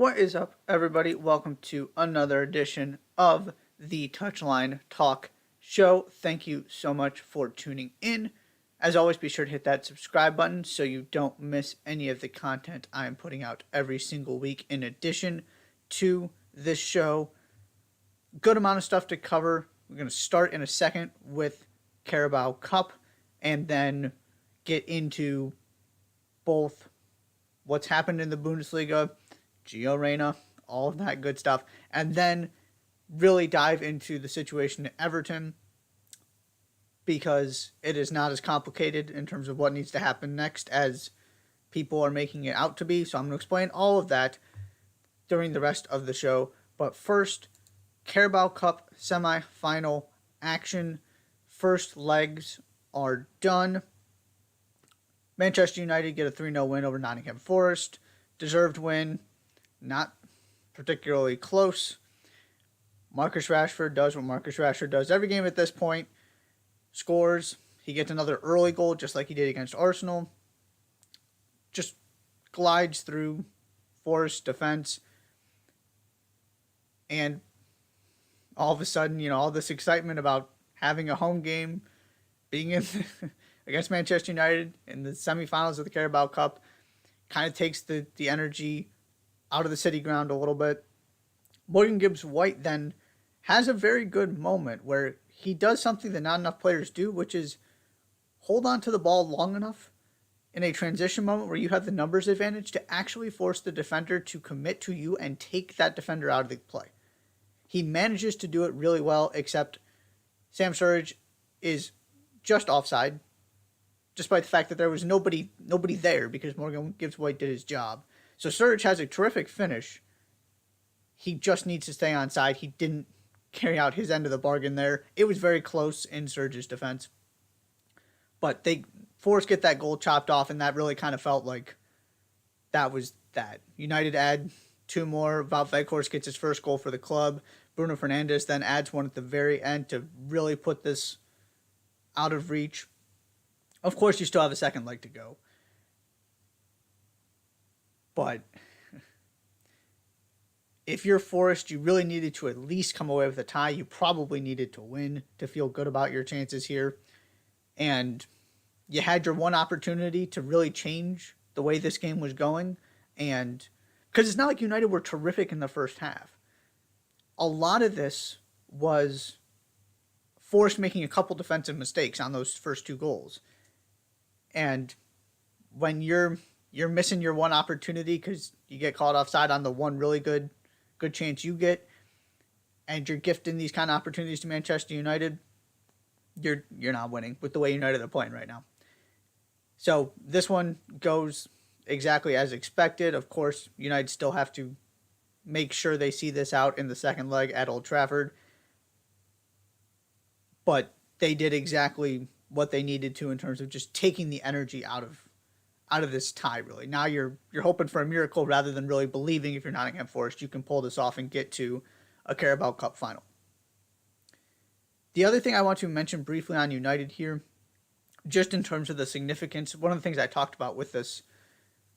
What is up, everybody? Welcome to another edition of the Touchline Talk Show. Thank you so much for tuning in. As always, be sure to hit that subscribe button so you don't miss any of the content I am putting out every single week. In addition to this show, good amount of stuff to cover. We're going to start in a second with Carabao Cup and then get into both what's happened in the Bundesliga, Gio Reyna, all of that good stuff, and then really dive into the situation at Everton because it is not as complicated in terms of what needs to happen next as people are making it out to be. So I'm going to explain all of that during the rest of the show. But first, Carabao Cup semi-final action. First legs are done. Manchester United get a 3-0 win over Nottingham Forest. Deserved win. Not particularly close. Marcus Rashford does what Marcus Rashford does every game at this point. Scores. He gets another early goal just like he did against Arsenal. Just glides through Forest defense. And all of a sudden, all this excitement about having a home game, being in against Manchester United in the semifinals of the Carabao Cup, kind of takes the energy out of the City Ground a little bit. Morgan Gibbs-White then has a very good moment where he does something that not enough players do, which is hold on to the ball long enough in a transition moment where you have the numbers advantage to actually force the defender to commit to you and take that defender out of the play. He manages to do it really well, except Sam Sturridge is just offside, despite the fact that there was nobody there because Morgan Gibbs-White did his job. So Sturridge has a terrific finish. He just needs to stay on side. He didn't carry out his end of the bargain there. It was very close in Sturridge's defense. But Forest get that goal chopped off, and that really kind of felt like that was that. United add two more. Wout Weghorst gets his first goal for the club. Bruno Fernandes then adds one at the very end to really put this out of reach. Of course, you still have a second leg to go. But if you're Forest, you really needed to at least come away with a tie. You probably needed to win to feel good about your chances here. And you had your one opportunity to really change the way this game was going. And because it's not like United were terrific in the first half. A lot of this was Forest making a couple defensive mistakes on those first two goals. And when you're missing your one opportunity because you get caught offside on the one really good chance you get, and you're gifting these kind of opportunities to Manchester United, you're not winning with the way United are playing right now. So this one goes exactly as expected. Of course, United still have to make sure they see this out in the second leg at Old Trafford. But they did exactly what they needed to in terms of just taking the energy out of this tie, really. Now you're hoping for a miracle rather than really believing if you're Nottingham Forest you can pull this off and get to a Carabao Cup final. The other thing I want to mention briefly on United here, just in terms of the significance, one of the things I talked about with this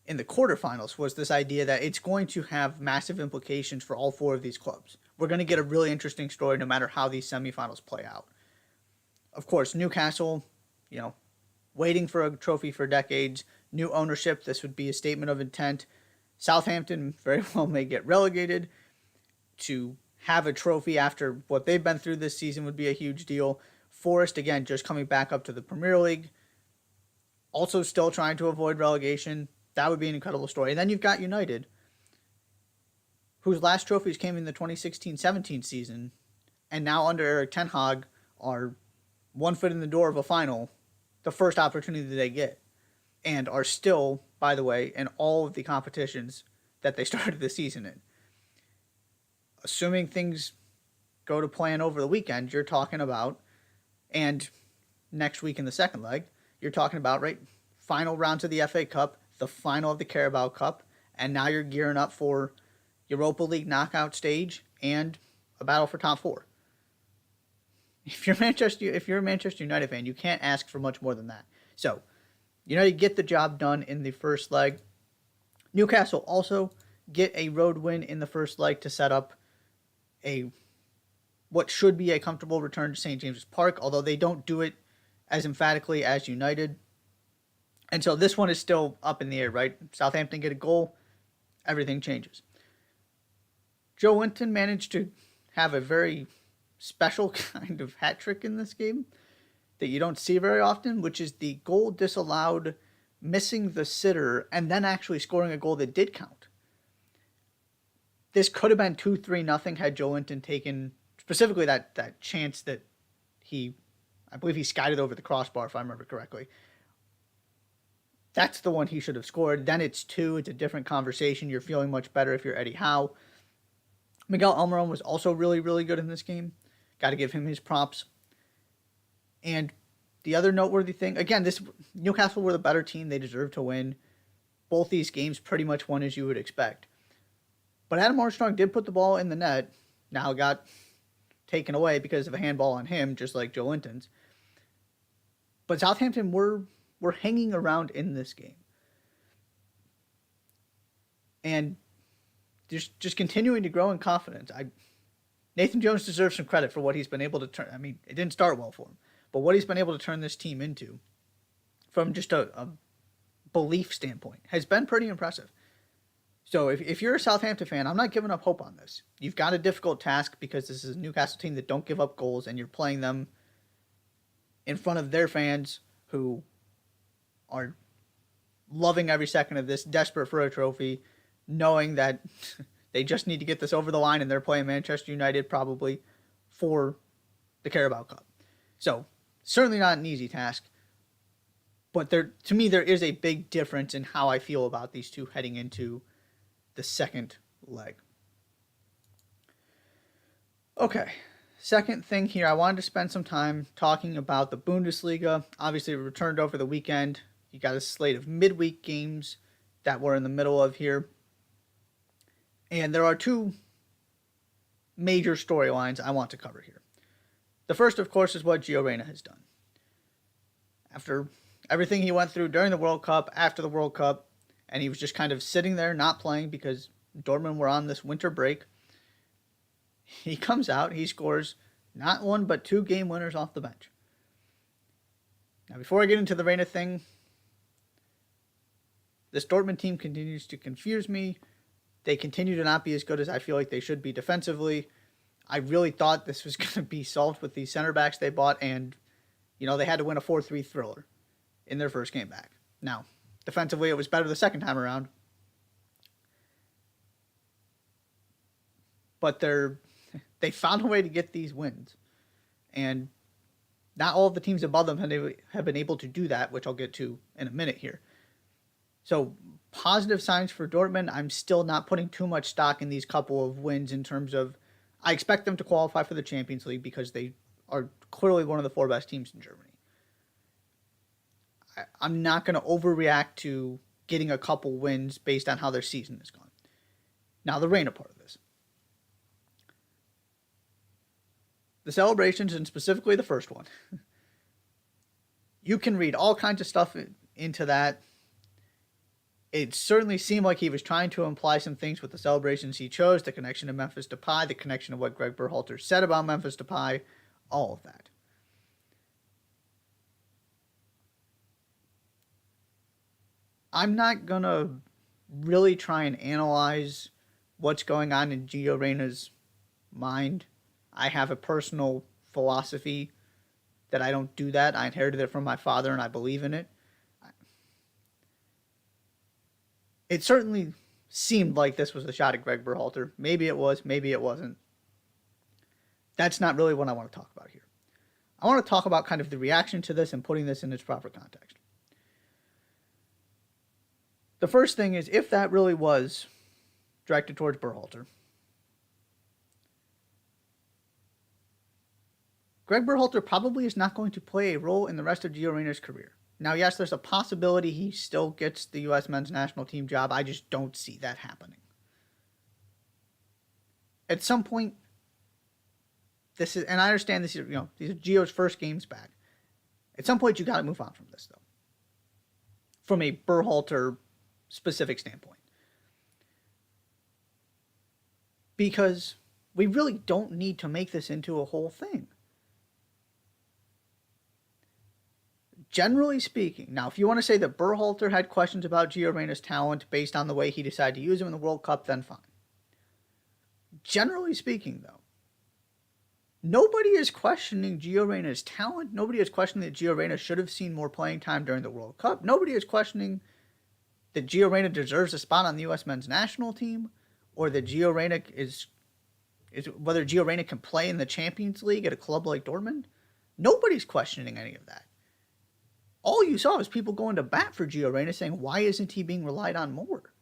in the quarterfinals was this idea that it's going to have massive implications for all four of these clubs. We're going to get a really interesting story no matter how these semifinals play out. Of course, Newcastle, waiting for a trophy for decades. New ownership, this would be a statement of intent. Southampton very well may get relegated. To have a trophy after what they've been through this season would be a huge deal. Forest, again, just coming back up to the Premier League. Also still trying to avoid relegation. That would be an incredible story. And then you've got United, whose last trophies came in the 2016-17 season, and now under Erik ten Hag are one foot in the door of a final, the first opportunity that they get, and are still, by the way, in all of the competitions that they started the season in. Assuming things go to plan over the weekend, you're talking about, and next week in the second leg, you're talking about, right, final rounds of the FA Cup, the final of the Carabao Cup, and now you're gearing up for Europa League knockout stage and a battle for top four. If you're a Manchester United fan, you can't ask for much more than that. So, United get the job done in the first leg. Newcastle also get a road win in the first leg to set up a what should be a comfortable return to St. James's Park, although they don't do it as emphatically as United. And so this one is still up in the air, right? Southampton get a goal, everything changes. Joelinton managed to have a very special kind of hat trick in this game that you don't see very often, which is the goal disallowed, missing the sitter, and then actually scoring a goal that did count. This could have been 2-3-0 had Joelinton taken specifically that chance that I believe he skied it over the crossbar, if I remember correctly. That's the one he should have scored. Then it's 2. It's a different conversation. You're feeling much better if you're Eddie Howe. Miguel Almiron was also really, really good in this game. Got to give him his props. And the other noteworthy thing, again, Newcastle were the better team. They deserved to win. Both these games pretty much won as you would expect. But Adam Armstrong did put the ball in the net. Now it got taken away because of a handball on him, just like Joelinton's. But Southampton were hanging around in this game. And just continuing to grow in confidence. Nathan Jones deserves some credit for what he's been able to turn. I mean, it didn't start well for him, but what he's been able to turn this team into from just a belief standpoint has been pretty impressive. So if you're a Southampton fan, I'm not giving up hope on this. You've got a difficult task because this is a Newcastle team that don't give up goals, and you're playing them in front of their fans who are loving every second of this, desperate for a trophy, knowing that they just need to get this over the line, and they're playing Manchester United probably for the Carabao Cup. So certainly not an easy task, but to me there is a big difference in how I feel about these two heading into the second leg. Okay, second thing here, I wanted to spend some time talking about the Bundesliga. Obviously, it returned over the weekend. You got a slate of midweek games that we're in the middle of here. And there are two major storylines I want to cover here. The first, of course, is what Gio Reyna has done. After everything he went through during the World Cup, after the World Cup, and he was just kind of sitting there not playing because Dortmund were on this winter break, he comes out, he scores not one but 2 game winners off the bench. Now, before I get into the Reyna thing, this Dortmund team continues to confuse me. They continue to not be as good as I feel like they should be defensively. I really thought this was going to be solved with these center backs they bought, and, they had to win a 4-3 thriller in their first game back. Now, defensively, it was better the second time around. But they found a way to get these wins. And not all of the teams above them have been able to do that, which I'll get to in a minute here. So, positive signs for Dortmund. I'm still not putting too much stock in these couple of wins in terms of, I expect them to qualify for the Champions League because they are clearly one of the 4 best teams in Germany. I'm not going to overreact to getting a couple wins based on how their season has gone. Now, the Reyna part of this. The celebrations, and specifically the first one. You can read all kinds of stuff into that. It certainly seemed like he was trying to imply some things with the celebrations he chose, the connection to Memphis Depay, the connection of what Greg Berhalter said about Memphis Depay, all of that. I'm not going to really try and analyze what's going on in Gio Reyna's mind. I have a personal philosophy that I don't do that. I inherited it from my father, and I believe in it. It certainly seemed like this was a shot at Greg Berhalter. Maybe it was, maybe it wasn't. That's not really what I want to talk about here. I want to talk about kind of the reaction to this and putting this in its proper context. The first thing is, if that really was directed towards Berhalter, Greg Berhalter probably is not going to play a role in the rest of Gio Reyna's career. Now, yes, there's a possibility he still gets the U.S. men's national team job. I just don't see that happening. At some point, this is, and I understand this is, these are Gio's first games back. At some point, you got to move on from this, though. From a Berhalter specific standpoint. because we really don't need to make this into a whole thing. Generally speaking, now if you want to say that Berhalter had questions about Gio Reyna's talent based on the way he decided to use him in the World Cup, then fine. Generally speaking, though, nobody is questioning Gio Reyna's talent. Nobody is questioning that Gio Reyna should have seen more playing time during the World Cup. Nobody is questioning that Gio Reyna deserves a spot on the U.S. men's national team, or that Gio Reyna is whether Gio Reyna can play in the Champions League at a club like Dortmund. Nobody's questioning any of that. All you saw was people going to bat for Gio Reyna saying, why isn't he being relied on more?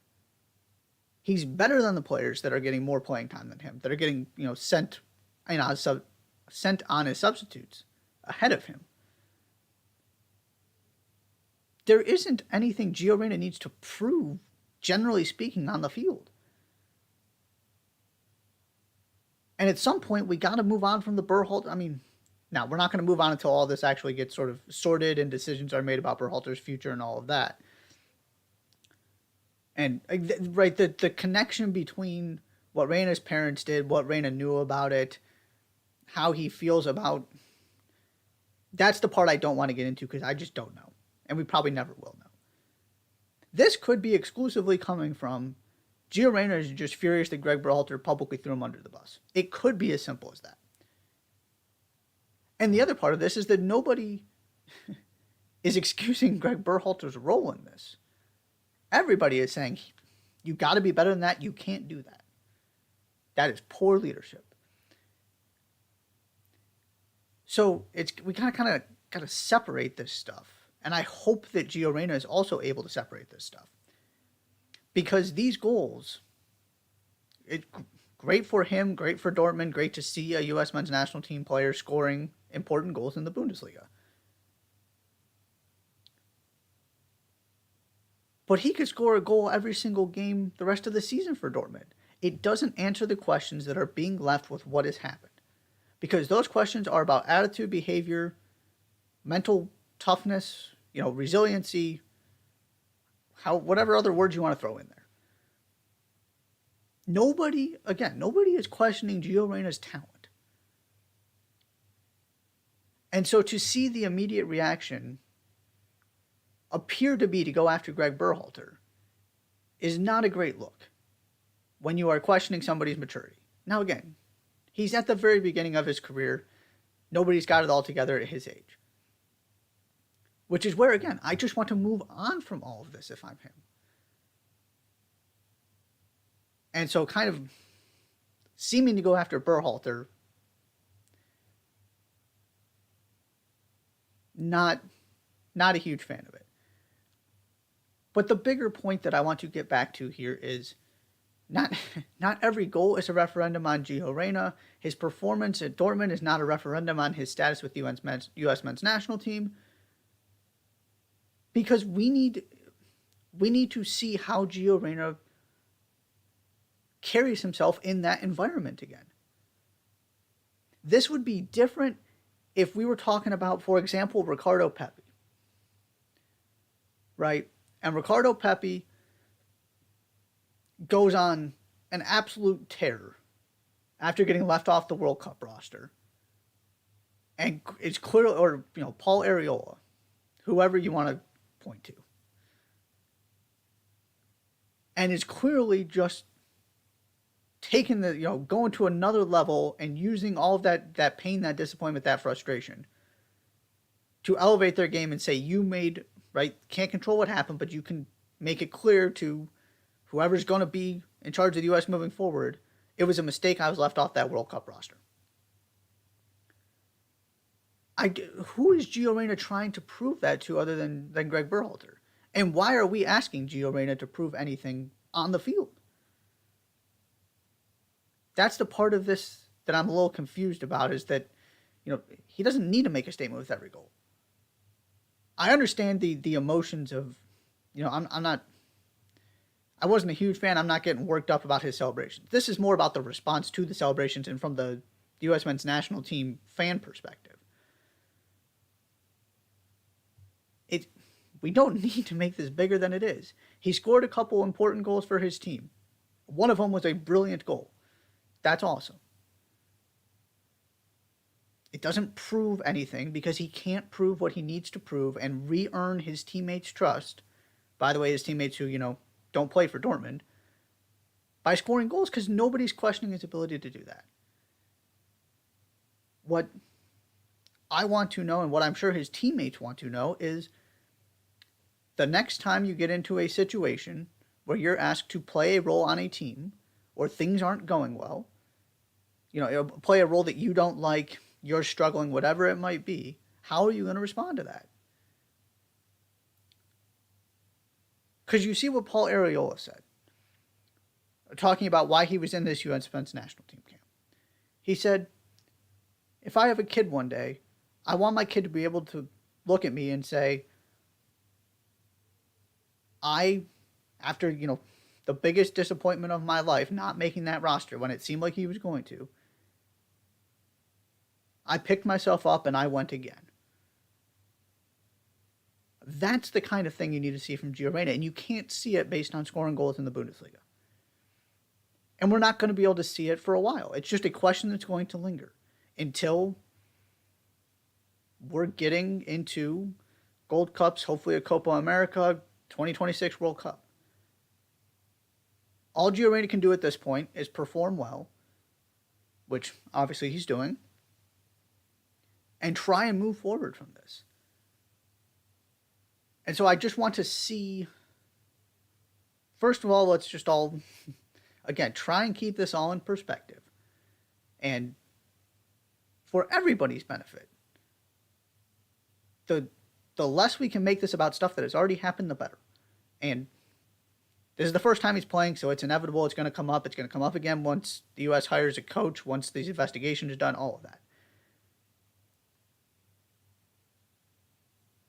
He's better than the players that are getting more playing time than him, that are getting, sent on as substitutes ahead of him. There isn't anything Gio Reyna needs to prove, generally speaking, on the field. And at some point, we got to move on from the Berhalter. Now, we're not going to move on until all this actually gets sort of sorted and decisions are made about Berhalter's future and all of that. And, right, the connection between what Reyna's parents did, what Reyna knew about it, how he feels about... That's the part I don't want to get into because I just don't know. And we probably never will know. This could be exclusively coming from Gio Reyna is just furious that Greg Berhalter publicly threw him under the bus. It could be as simple as that. And the other part of this is that nobody is excusing Greg Berhalter's role in this. Everybody is saying, you got to be better than that. You can't do that. That is poor leadership. So we kind of got to separate this stuff. And I hope that Gio Reyna is also able to separate this stuff. Because these goals, it's great for him, great for Dortmund, great to see a U.S. men's national team player scoring important goals in the Bundesliga. But he could score a goal every single game the rest of the season for Dortmund. It doesn't answer the questions that are being left with what has happened. Because those questions are about attitude, behavior, mental toughness, resiliency, whatever other words you want to throw in there. Nobody is questioning Gio Reyna's talent. And so to see the immediate reaction appear to be to go after Greg Berhalter is not a great look when you are questioning somebody's maturity. Now again, he's at the very beginning of his career. Nobody's got it all together at his age. Which is where, again, I just want to move on from all of this if I'm him. And so kind of seeming to go after Berhalter, not a huge fan of it. But the bigger point that I want to get back to here is not every goal is a referendum on Gio Reyna. His performance at Dortmund is not a referendum on his status with the U.S. men's national team. Because we need to see how Gio Reyna carries himself in that environment again. This would be different if we were talking about, for example, Ricardo Pepi. Right? And Ricardo Pepi goes on an absolute tear after getting left off the World Cup roster. And it's clear, or, Paul Arriola, whoever you want to point to. And is clearly just taking going to another level and using all of that pain, that disappointment, that frustration to elevate their game and say, can't control what happened, but you can make it clear to whoever's going to be in charge of the U.S. moving forward, it was a mistake I was left off that World Cup roster. Who is Gio Reyna trying to prove that to other than Greg Berhalter? And why are we asking Gio Reyna to prove anything on the field? That's the part of this that I'm a little confused about, is that, he doesn't need to make a statement with every goal. I understand the emotions of, I wasn't a huge fan. I'm not getting worked up about his celebrations. This is more about the response to the celebrations and from the U.S. men's national team fan perspective. We don't need to make this bigger than it is. He scored a couple important goals for his team. One of them was a brilliant goal. That's awesome. It doesn't prove anything because he can't prove what he needs to prove and re-earn his teammates' trust. By the way, his teammates who, don't play for Dortmund, by scoring goals, because nobody's questioning his ability to do that. What I want to know, and what I'm sure his teammates want to know, is the next time you get into a situation where you're asked to play a role on a team or things aren't going well, play a role that you don't like, you're struggling, whatever it might be, how are you going to respond to that? Because you see what Paul Areola said, talking about why he was in this U.S. men's national team camp. He said, if I have a kid one day, I want my kid to be able to look at me and say, after, the biggest disappointment of my life, not making that roster when it seemed like he was going to, I picked myself up and I went again. That's the kind of thing you need to see from Gio Reyna, and you can't see it based on scoring goals in the Bundesliga. And we're not going to be able to see it for a while. It's just a question that's going to linger until we're getting into Gold Cups, hopefully a Copa America, 2026 World Cup. All Gio Reyna can do at this point is perform well, which obviously he's doing, and try and move forward from this. And so I just want to see, first of all, let's just all, again, try and keep this all in perspective. And for everybody's benefit, the less we can make this about stuff that has already happened, the better. And this is the first time he's playing, so it's inevitable. It's going to come up. It's going to come up again once the U.S. hires a coach, once these investigations are done, all of that.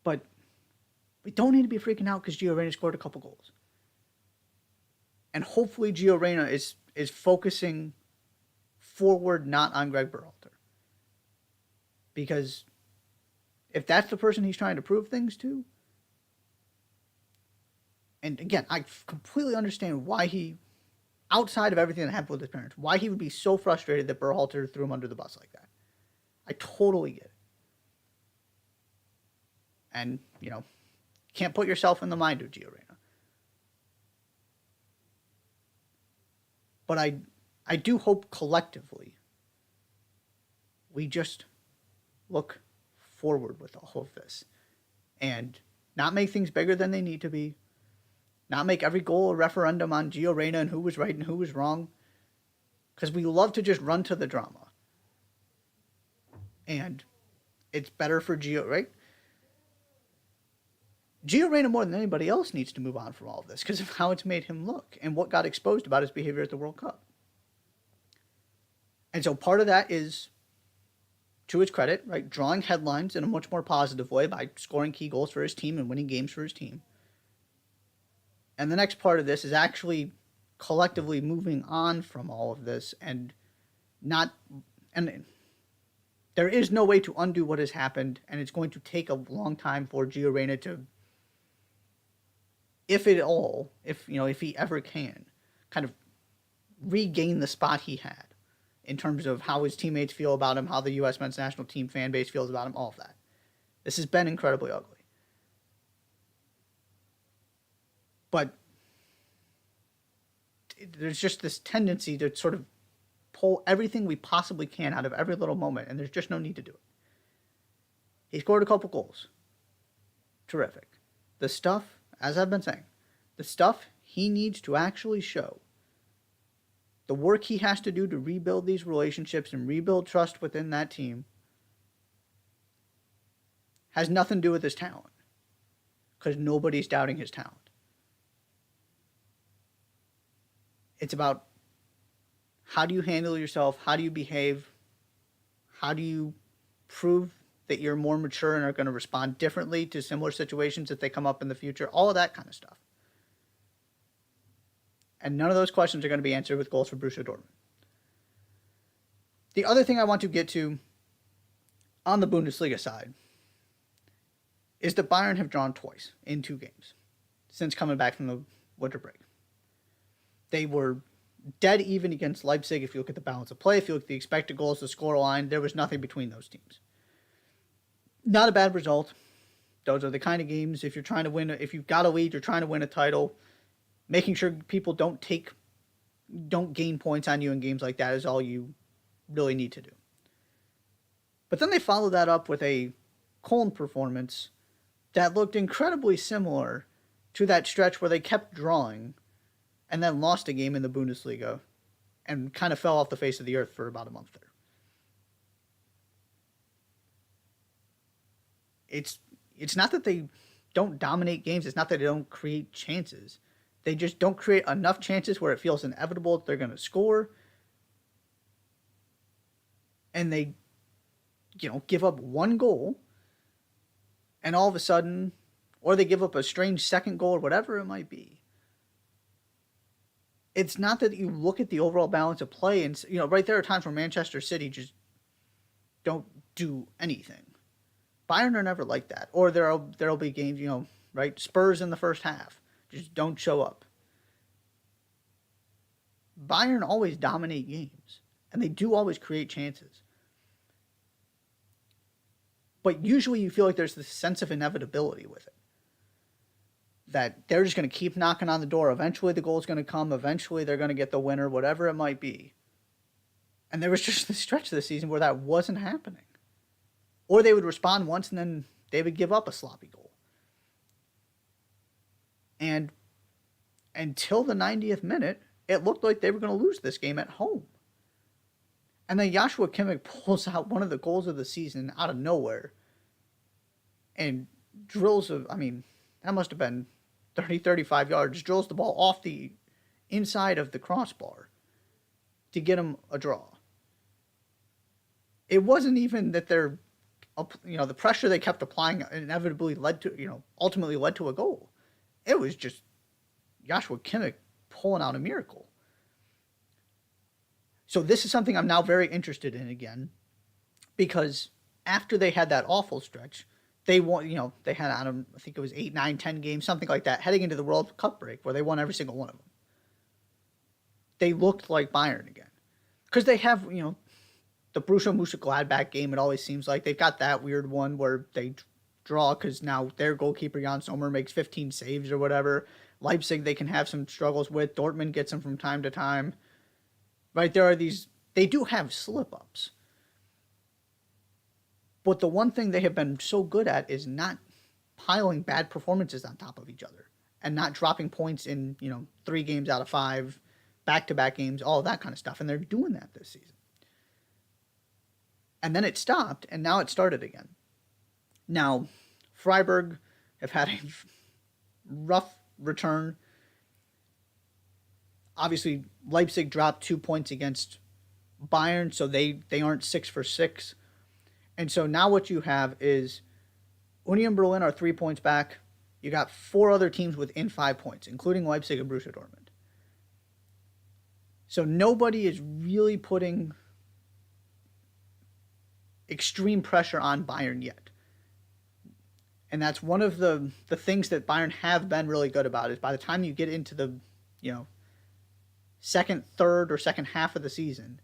But we don't need to be freaking out because Gio Reyna scored a couple goals. And hopefully Gio Reyna is focusing forward, not on Greg Berhalter. Because if that's the person he's trying to prove things to, and again, I completely understand why he, outside of everything that happened with his parents, why he would be so frustrated that Berhalter threw him under the bus like that. I totally get it. And, can't put yourself in the mind of Gio Reyna. But I do hope collectively we just look forward with all of this and not make things bigger than they need to be, not make every goal a referendum on Gio Reyna and who was right and who was wrong, because we love to just run to the drama. And it's better for Gio, right? Gio Reyna, more than anybody else, needs to move on from all of this because of how it's made him look and what got exposed about his behavior at the World Cup. And so part of that is, to his credit, right, drawing headlines in a much more positive way by scoring key goals for his team and winning games for his team. And the next part of this is actually collectively moving on from all of this and there is no way to undo what has happened, and it's going to take a long time for Gio Reyna to, if he ever can, kind of regain the spot he had in terms of how his teammates feel about him, how the U.S. men's national team fan base feels about him, all of that. This has been incredibly ugly. But there's just this tendency to sort of pull everything we possibly can out of every little moment, and there's just no need to do it. He scored a couple goals. Terrific. The stuff, as I've been saying, the stuff he needs to actually show, the work he has to do to rebuild these relationships and rebuild trust within that team, has nothing to do with his talent, because nobody's doubting his talent. It's about how do you handle yourself, how do you behave, how do you prove that you're more mature and are going to respond differently to similar situations if they come up in the future, all of that kind of stuff. And none of those questions are going to be answered with goals for Borussia Dortmund. The other thing I want to get to on the Bundesliga side is that Bayern have drawn twice in 2 games since coming back from the winter break. They were dead even against Leipzig. If you look at the balance of play, if you look at the expected goals, the score line, there was nothing between those teams. Not a bad result. Those are the kind of games, if you're trying to win, if you've got a lead, you're trying to win a title, making sure people don't gain points on you in games like that is all you really need to do. But then they followed that up with a Köln performance that looked incredibly similar to that stretch where they kept drawing and then lost a game in the Bundesliga and kind of fell off the face of the earth for about a month there. It's not that they don't dominate games. It's not that they don't create chances. They just don't create enough chances where it feels inevitable that they're going to score. And they, give up one goal. And all of a sudden, or they give up a strange second goal or whatever it might be. It's not that you look at the overall balance of play and, right there are times where Manchester City just don't do anything. Bayern are never like that. Or there'll be games, right? Spurs in the first half just don't show up. Bayern always dominate games, and they do always create chances. But usually you feel like there's this sense of inevitability with it. That they're just going to keep knocking on the door. Eventually the goal's going to come. Eventually they're going to get the winner, whatever it might be. And there was just the stretch of the season where that wasn't happening. Or they would respond once and then they would give up a sloppy goal. And until the 90th minute, it looked like they were going to lose this game at home. And then Joshua Kimmich pulls out one of the goals of the season out of nowhere. And that must have been 30, 35 yards. Drills the ball off the inside of the crossbar to get him a draw. It wasn't even that they're, the pressure they kept applying inevitably ultimately led to a goal. It was just Joshua Kimmich pulling out a miracle. So this is something I'm now very interested in again, because after they had that awful stretch, they won, they had, I think it was 8, 9, 10 games, something like that, heading into the World Cup break where they won every single one of them. They looked like Bayern again. Because they have, the Borussia Mönchengladbach game, it always seems like. They've got that weird one where they draw because now their goalkeeper, Jan Sommer, makes 15 saves or whatever. Leipzig, they can have some struggles with. Dortmund gets them from time to time. Right, they do have slip-ups. But the one thing they have been so good at is not piling bad performances on top of each other and not dropping points in, 3 games out of 5, back-to-back games, all of that kind of stuff. And they're doing that this season. And then it stopped, and now it started again. Now, Freiburg have had a rough return. Obviously, Leipzig dropped 2 points against Bayern, so they aren't 6 for 6. And so now what you have is Union Berlin are 3 points back. You got 4 other teams within 5 points, including Leipzig and Borussia Dortmund. So nobody is really putting extreme pressure on Bayern yet. And that's one of the things that Bayern have been really good about, is by the time you get into the, second, third, or second half of the season,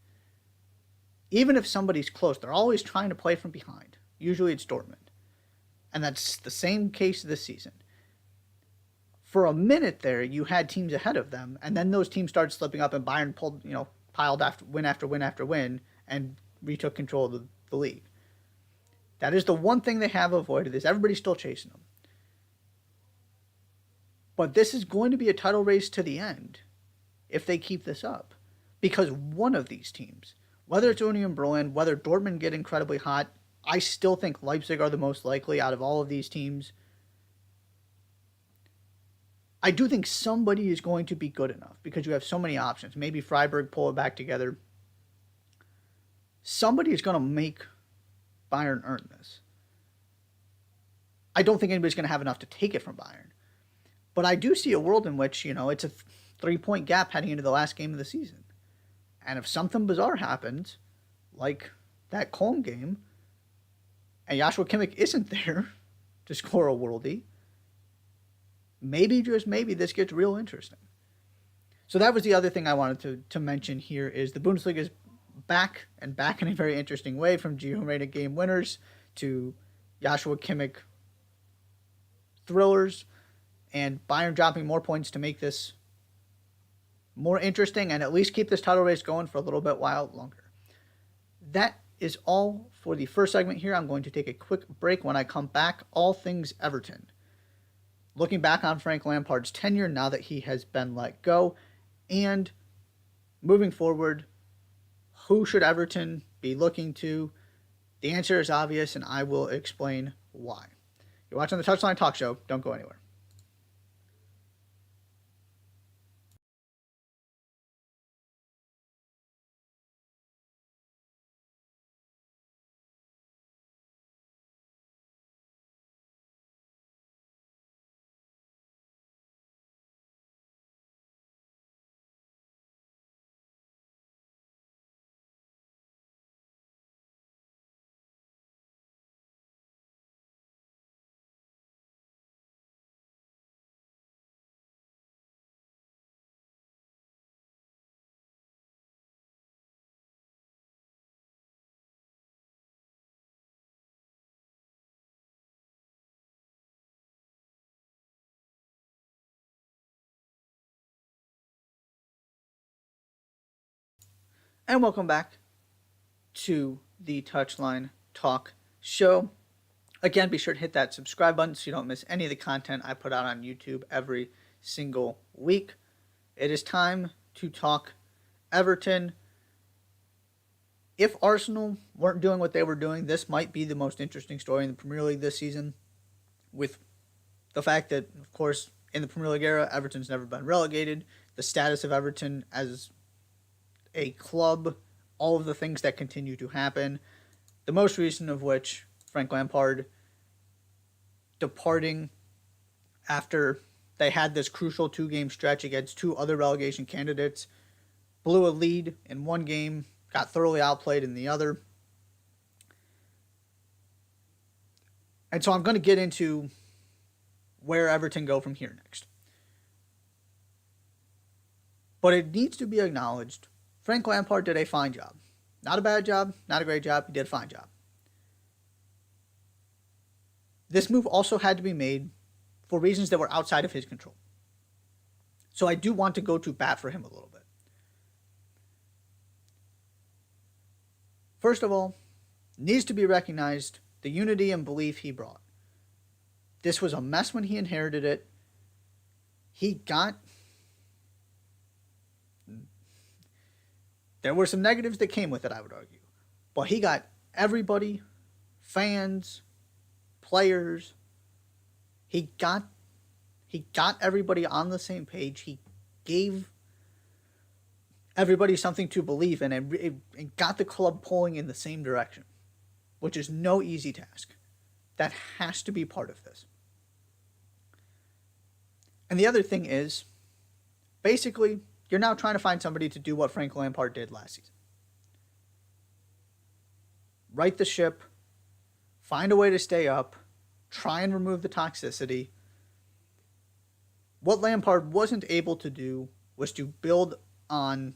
even if somebody's close, they're always trying to play from behind. Usually it's Dortmund. And that's the same case this season. For a minute there, you had teams ahead of them, and then those teams started slipping up, and Bayern piled win after win after win, and retook control of the league. That is the one thing they have avoided, is everybody's still chasing them. But this is going to be a title race to the end if they keep this up. Because one of these teams, whether it's Union Berlin, whether Dortmund get incredibly hot, I still think Leipzig are the most likely out of all of these teams. I do think somebody is going to be good enough because you have so many options. Maybe Freiburg pull it back together. Somebody is going to make Bayern earn this. I don't think anybody's going to have enough to take it from Bayern. But I do see a world in which, it's a 3-point gap heading into the last game of the season. And if something bizarre happens, like that Köln game, and Joshua Kimmich isn't there to score a worldie, maybe, just maybe, this gets real interesting. So that was the other thing I wanted to mention here is the Bundesliga is back and back in a very interesting way, from Gio Reyna game winners to Joshua Kimmich thrillers, and Bayern dropping more points to make this more interesting and at least keep this title race going for a little bit while longer. That is all for the first segment here. I'm going to take a quick break. When I come back, all things Everton. Looking back on Frank Lampard's tenure now that he has been let go, and moving forward, who should Everton be looking to? The answer is obvious, and I will explain why. You're watching the Touchline Talk Show. Don't go anywhere. And welcome back to the Touchline Talk Show. Again, be sure to hit that subscribe button so you don't miss any of the content I put out on YouTube every single week. It is time to talk Everton. If Arsenal weren't doing what they were doing, this might be the most interesting story in the Premier League this season, with the fact that, of course, in the Premier League era, Everton's never been relegated. The status of Everton as a club, all of the things that continue to happen. The most recent of which, Frank Lampard departing after they had this crucial 2-game stretch against 2 other relegation candidates, blew a lead in one game, got thoroughly outplayed in the other. And so I'm going to get into where Everton go from here next. But it needs to be acknowledged, Frank Lampard did a fine job. Not a bad job, not a great job, he did a fine job. This move also had to be made for reasons that were outside of his control. So I do want to go to bat for him a little bit. First of all, needs to be recognized the unity and belief he brought. This was a mess when he inherited it. There were some negatives that came with it, I would argue. But he got everybody, fans, players, he got everybody on the same page. He gave everybody something to believe in, and it got the club pulling in the same direction, which is no easy task. That has to be part of this. And the other thing is, basically, you're now trying to find somebody to do what Frank Lampard did last season. Right the ship, find a way to stay up, try and remove the toxicity. What Lampard wasn't able to do was to build on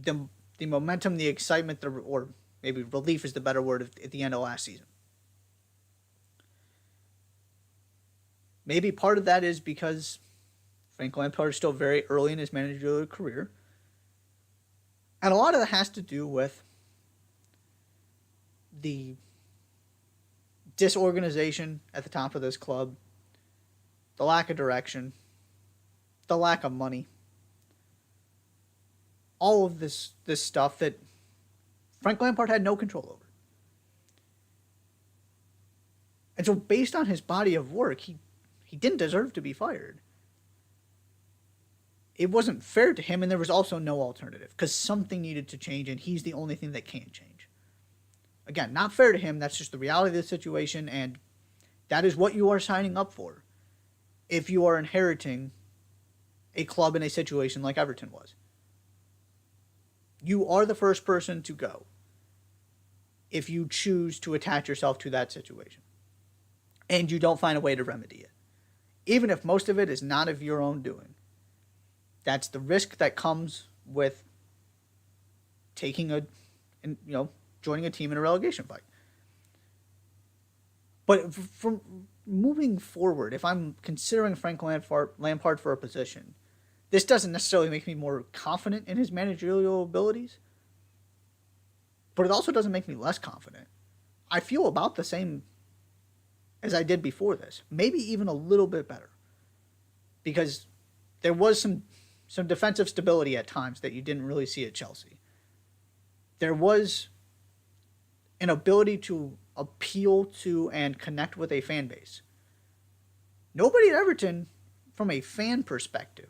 the momentum, the excitement, or maybe relief is the better word, at the end of last season. Maybe part of that is because Frank Lampard is still very early in his managerial career. And a lot of that has to do with the disorganization at the top of this club, the lack of direction, the lack of money, all of this stuff that Frank Lampard had no control over. And so based on his body of work, he didn't deserve to be fired. It wasn't fair to him, and there was also no alternative, because something needed to change, and he's the only thing that can change. Again, not fair to him, that's just the reality of the situation, and that is what you are signing up for if you are inheriting a club in a situation like Everton was. You are the first person to go if you choose to attach yourself to that situation, and you don't find a way to remedy it. Even if most of it is not of your own doing, That's the risk that comes with joining a team in a relegation fight. But from moving forward, if I'm considering Frank Lampard for a position, this doesn't necessarily make me more confident in his managerial abilities, but it also doesn't make me less confident. I feel about the same as I did before this, maybe even a little bit better, because there was some defensive stability at times that you didn't really see at Chelsea. There was an ability to appeal to and connect with a fan base. Nobody at Everton, from a fan perspective,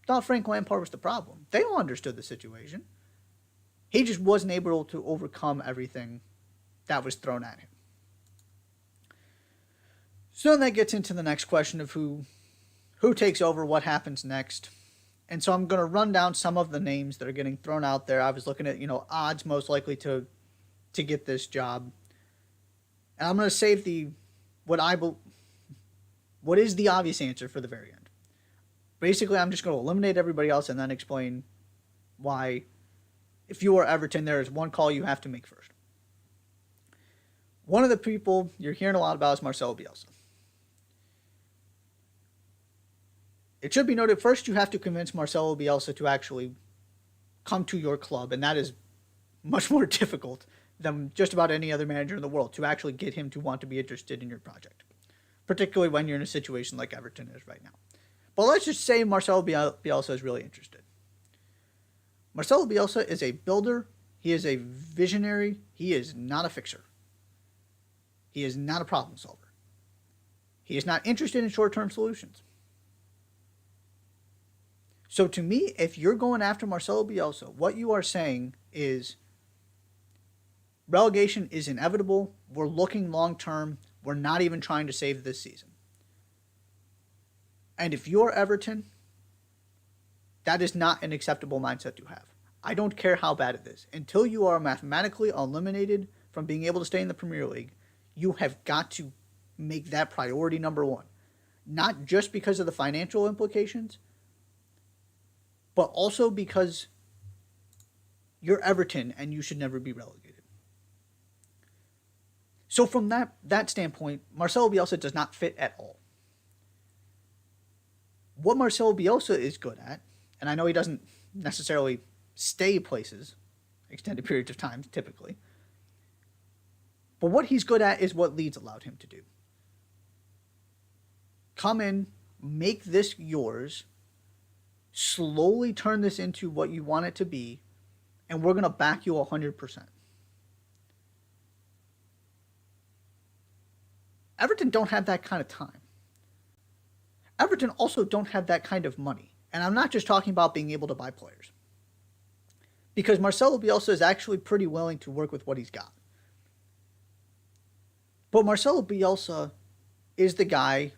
thought Frank Lampard was the problem. They all understood the situation. He just wasn't able to overcome everything that was thrown at him. So then that gets into the next question of who takes over, what happens next. And so I'm going to run down some of the names that are getting thrown out there. I was looking at, odds most likely to get this job. And I'm going to save what is the obvious answer for the very end. Basically, I'm just going to eliminate everybody else and then explain why, if you are Everton, there is one call you have to make first. One of the people you're hearing a lot about is Marcelo Bielsa. It should be noted, first you have to convince Marcelo Bielsa to actually come to your club, and that is much more difficult than just about any other manager in the world, to actually get him to want to be interested in your project, particularly when you're in a situation like Everton is right now. But let's just say Marcelo Bielsa is really interested. Marcelo Bielsa is a builder. He is a visionary. He is not a fixer. He is not a problem solver. He is not interested in short-term solutions. So to me, if you're going after Marcelo Bielsa, what you are saying is relegation is inevitable. We're looking long-term. We're not even trying to save this season. And if you're Everton, that is not an acceptable mindset to have. I don't care how bad it is. Until you are mathematically eliminated from being able to stay in the Premier League, you have got to make that priority number one. Not just because of the financial implications, but also because you're Everton and you should never be relegated. So from that standpoint, Marcelo Bielsa does not fit at all. What Marcelo Bielsa is good at, and I know he doesn't necessarily stay places extended periods of time typically, but what he's good at is what Leeds allowed him to do. Come in, make this yours, slowly turn this into what you want it to be, and we're going to back you 100%. Everton don't have that kind of time. Everton also don't have that kind of money. And I'm not just talking about being able to buy players. Because Marcelo Bielsa is actually pretty willing to work with what he's got. But Marcelo Bielsa is the guy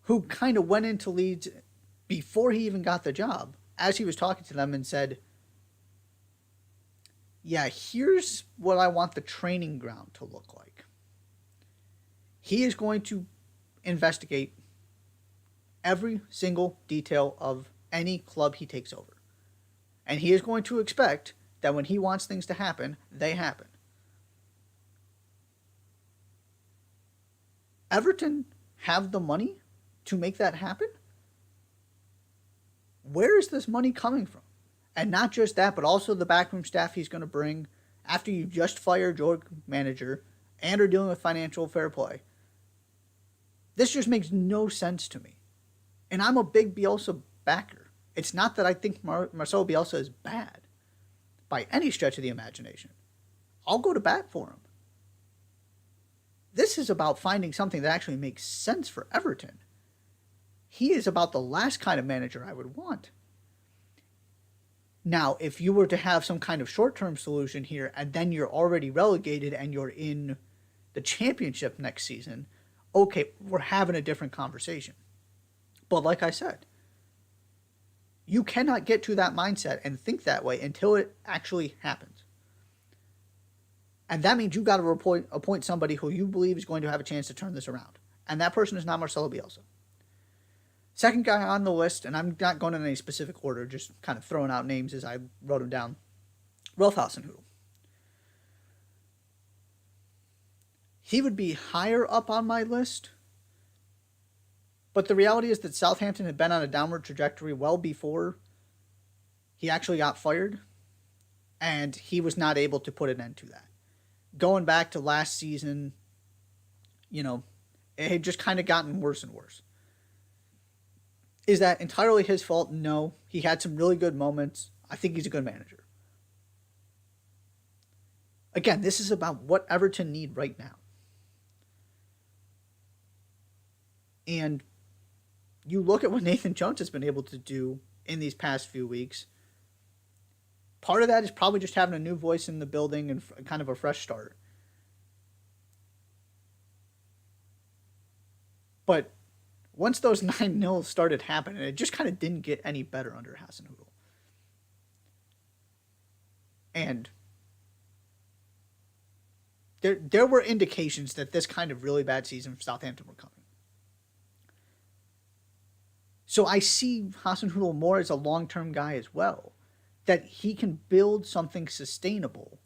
who kind of went into Leeds before he even got the job, as he was talking to them and said, yeah, here's what I want the training ground to look like. He is going to investigate every single detail of any club he takes over. And he is going to expect that when he wants things to happen, they happen. Everton have the money to make that happen? Where is this money coming from? And not just that, but also the backroom staff he's going to bring after you just fired your manager and are dealing with financial fair play. This just makes no sense to me. And I'm a big Bielsa backer. It's not that I think Marcelo Bielsa is bad by any stretch of the imagination. I'll go to bat for him. This is about finding something that actually makes sense for Everton. He is about the last kind of manager I would want. Now, if you were to have some kind of short-term solution here and then you're already relegated and you're in the championship next season, okay, we're having a different conversation. But like I said, you cannot get to that mindset and think that way until it actually happens. And that means you've got to appoint somebody who you believe is going to have a chance to turn this around. And that person is not Marcelo Bielsa. Second guy on the list, and I'm not going in any specific order, just kind of throwing out names as I wrote them down. Rolf Hasenhüttl. He would be higher up on my list, but the reality is that Southampton had been on a downward trajectory well before he actually got fired, and he was not able to put an end to that. Going back to last season, it had just kind of gotten worse and worse. Is that entirely his fault? No. He had some really good moments. I think he's a good manager. Again, this is about what Everton need right now. And you look at what Nathan Jones has been able to do in these past few weeks. Part of that is probably just having a new voice in the building and kind of a fresh start. But once those 9-0 started happening, it just kind of didn't get any better under Hasenhüttl. And there were indications that this kind of really bad season for Southampton were coming. So I see Hasenhüttl more as a long-term guy as well, that he can build something sustainable.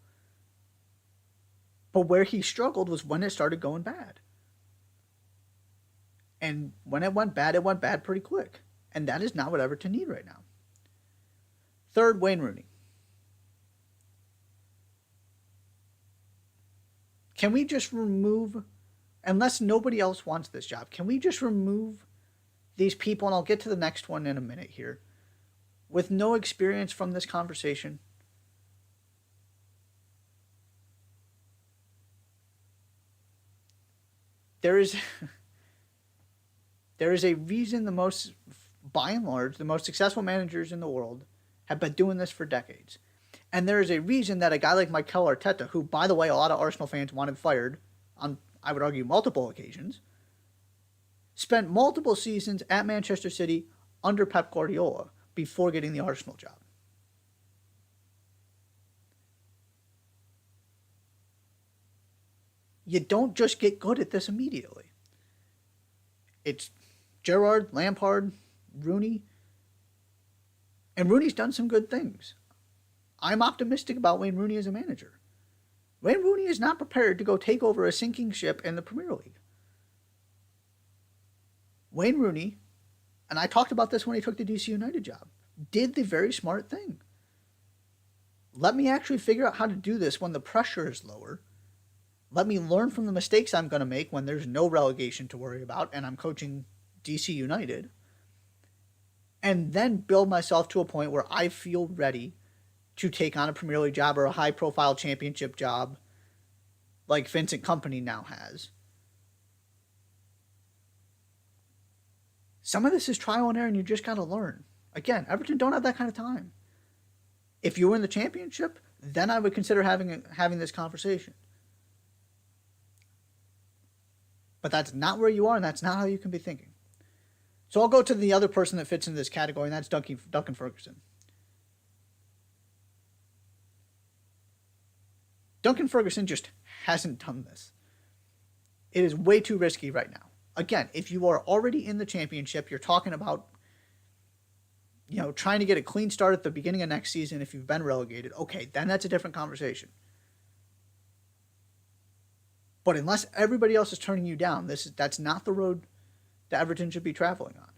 But where he struggled was when it started going bad. And when it went bad pretty quick. And that is not what Everton need right now. Third, Wayne Rooney. Can we just remove, unless nobody else wants this job, can we just remove these people, and I'll get to the next one in a minute here, with no experience from this conversation? There is a reason by and large, the most successful managers in the world have been doing this for decades. And there is a reason that a guy like Mikel Arteta, who, by the way, a lot of Arsenal fans wanted fired on, I would argue, multiple occasions, spent multiple seasons at Manchester City under Pep Guardiola before getting the Arsenal job. You don't just get good at this immediately. It's Gerrard, Lampard, Rooney. And Rooney's done some good things. I'm optimistic about Wayne Rooney as a manager. Wayne Rooney is not prepared to go take over a sinking ship in the Premier League. Wayne Rooney, and I talked about this when he took the DC United job, did the very smart thing. Let me actually figure out how to do this when the pressure is lower. Let me learn from the mistakes I'm going to make when there's no relegation to worry about and I'm coaching DC United. And then build myself to a point where I feel ready to take on a Premier League job or a high-profile championship job like Vincent Kompany now has. Some of this is trial and error, and you just got to learn. Again, Everton don't have that kind of time. If you were in the championship, then I would consider having this conversation. But that's not where you are, and that's not how you can be thinking. So I'll go to the other person that fits into this category, and that's Duncan Ferguson. Duncan Ferguson just hasn't done this. It is way too risky right now. Again, if you are already in the championship, you're talking about, trying to get a clean start at the beginning of next season if you've been relegated. Okay, then that's a different conversation. But unless everybody else is turning you down, that's not the road that Everton should be traveling on.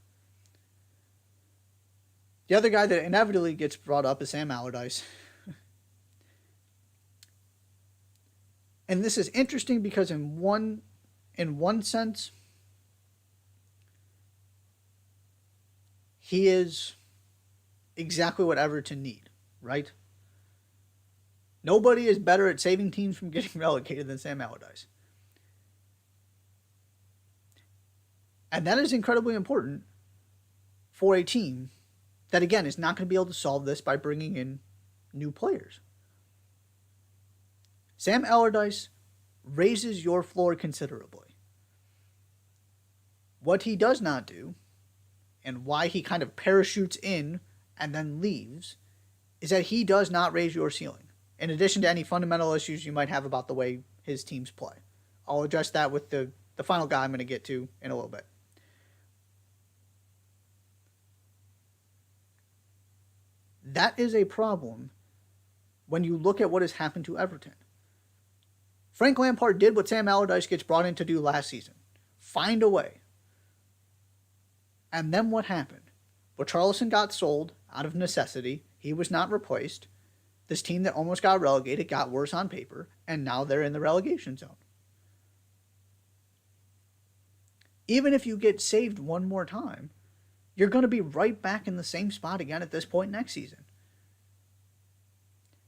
The other guy that inevitably gets brought up is Sam Allardyce. And this is interesting because in one sense, he is exactly what Everton need, right? Nobody is better at saving teams from getting relegated than Sam Allardyce. And that is incredibly important for a team that, again, is not going to be able to solve this by bringing in new players. Sam Allardyce raises your floor considerably. What he does not do, and why he kind of parachutes in and then leaves, is that he does not raise your ceiling, in addition to any fundamental issues you might have about the way his teams play. I'll address that with the final guy I'm going to get to in a little bit. That is a problem when you look at what has happened to Everton. Frank Lampard did what Sam Allardyce gets brought in to do last season. Find a way. And then what happened? Well, Charleston got sold out of necessity. He was not replaced. This team that almost got relegated got worse on paper, and now they're in the relegation zone. Even if you get saved one more time, you're going to be right back in the same spot again at this point next season.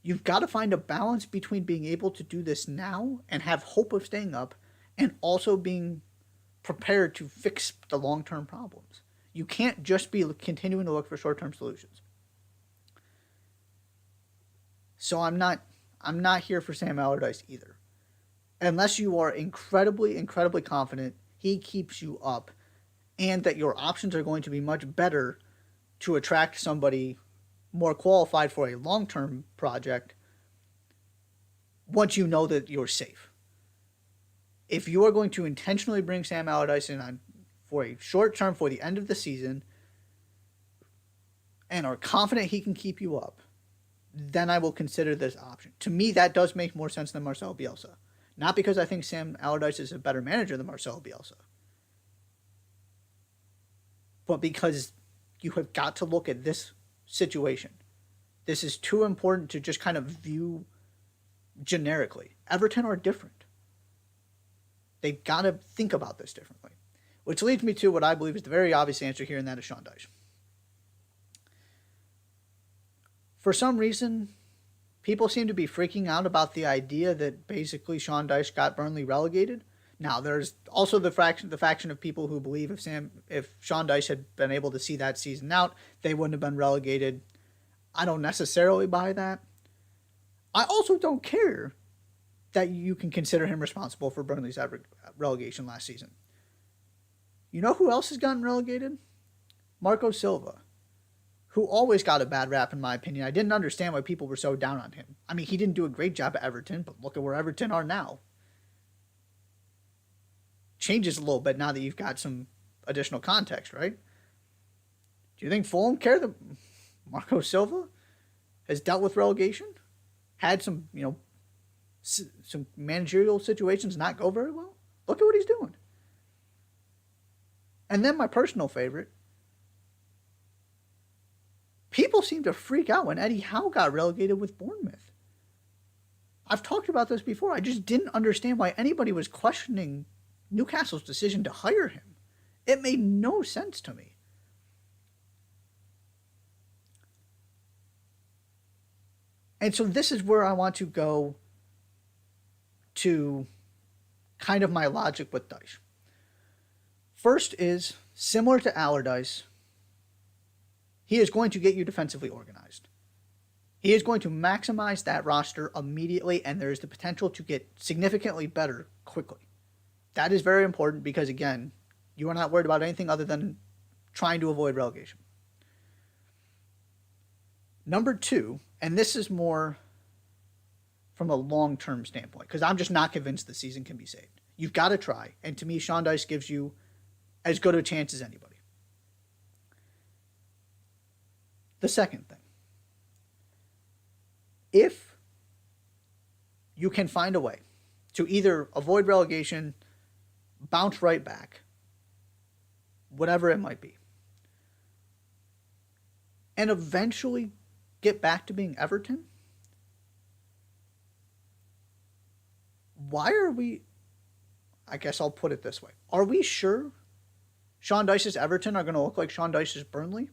You've got to find a balance between being able to do this now and have hope of staying up, and also being prepared to fix the long-term problems. You can't just be continuing to look for short-term solutions. So I'm not here for Sam Allardyce either. Unless you are incredibly, incredibly confident he keeps you up, and that your options are going to be much better to attract somebody more qualified for a long-term project once you know that you're safe. If you are going to intentionally bring Sam Allardyce in on for a short term for the end of the season and are confident he can keep you up, then I will consider this option. To me, that does make more sense than Marcelo Bielsa. Not because I think Sam Allardyce is a better manager than Marcelo Bielsa, but because you have got to look at this situation. This is too important to just kind of view generically. Everton are different. They've got to think about this differently. Which leads me to what I believe is the very obvious answer here, and that is Sean Dyche. For some reason, people seem to be freaking out about the idea that basically Sean Dyche got Burnley relegated. Now, there's also the faction of people who believe if Sean Dyche had been able to see that season out, they wouldn't have been relegated. I don't necessarily buy that. I also don't care that you can consider him responsible for Burnley's relegation last season. You know who else has gotten relegated? Marco Silva, who always got a bad rap in my opinion. I didn't understand why people were so down on him. I mean, he didn't do a great job at Everton, but look at where Everton are now. Changes a little bit now that you've got some additional context, right? Do you think Fulham care that Marco Silva has dealt with relegation? Had some, some managerial situations not go very well? Look at what he's doing. And then my personal favorite, people seem to freak out when Eddie Howe got relegated with Bournemouth. I've talked about this before. I just didn't understand why anybody was questioning Newcastle's decision to hire him. It made no sense to me. And so this is where I want to go to kind of my logic with Dyche. First is, similar to Allardyce, he is going to get you defensively organized. He is going to maximize that roster immediately, and there is the potential to get significantly better quickly. That is very important because, again, you are not worried about anything other than trying to avoid relegation. Number two, and this is more from a long-term standpoint, because I'm just not convinced the season can be saved. You've got to try, and to me, Sean Dyche gives you as good a chance as anybody. The second thing, if you can find a way to either avoid relegation, bounce right back, whatever it might be, and eventually get back to being Everton, why are we, I guess I'll put it this way, are we sure Sean Dyche's Everton are going to look like Sean Dyche's Burnley?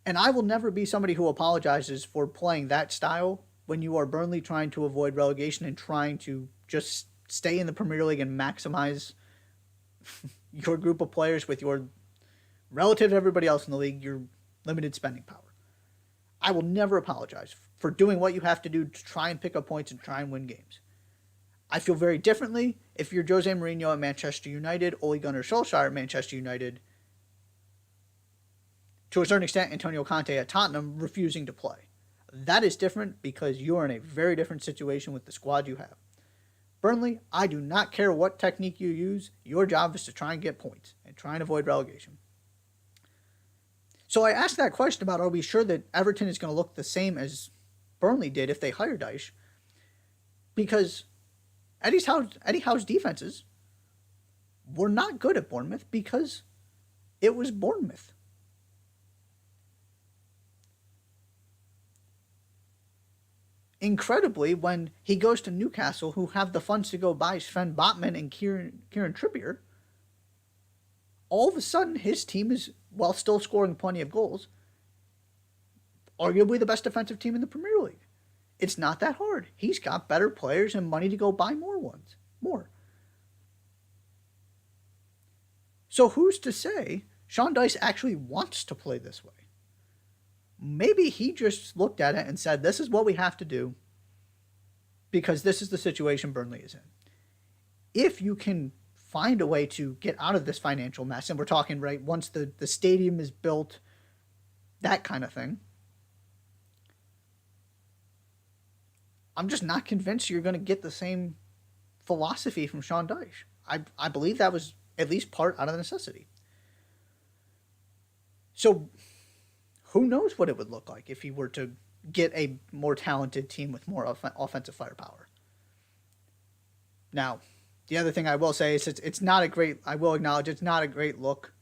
And I will never be somebody who apologizes for playing that style when you are Burnley trying to avoid relegation and trying to just stay in the Premier League and maximize your group of players with your, relative to everybody else in the league, your limited spending power. I will never apologize for doing what you have to do to try and pick up points and try and win games. I feel very differently if you're Jose Mourinho at Manchester United, Ole Gunnar Solskjaer at Manchester United, to a certain extent Antonio Conte at Tottenham refusing to play. That is different because you are in a very different situation with the squad you have. Burnley, I do not care what technique you use. Your job is to try and get points and try and avoid relegation. So I asked that question about, are we sure that Everton is going to look the same as Burnley did if they hire Dyche? Because Eddie Howe's defenses were not good at Bournemouth because it was Bournemouth. Incredibly, when he goes to Newcastle, who have the funds to go buy Sven Botman and Kieran Trippier, all of a sudden his team is, while still scoring plenty of goals, arguably the best defensive team in the Premier League. It's not that hard. He's got better players and money to go buy more. So who's to say Sean Dyche actually wants to play this way? Maybe he just looked at it and said, this is what we have to do because this is the situation Burnley is in. If you can find a way to get out of this financial mess, and we're talking, right, once the stadium is built, that kind of thing, I'm just not convinced you're going to get the same philosophy from Sean Dyche. I believe that was at least part out of necessity. So who knows what it would look like if he were to get a more talented team with more offensive firepower. Now, the other thing I will say is it's not a great, I will acknowledge it's not a great look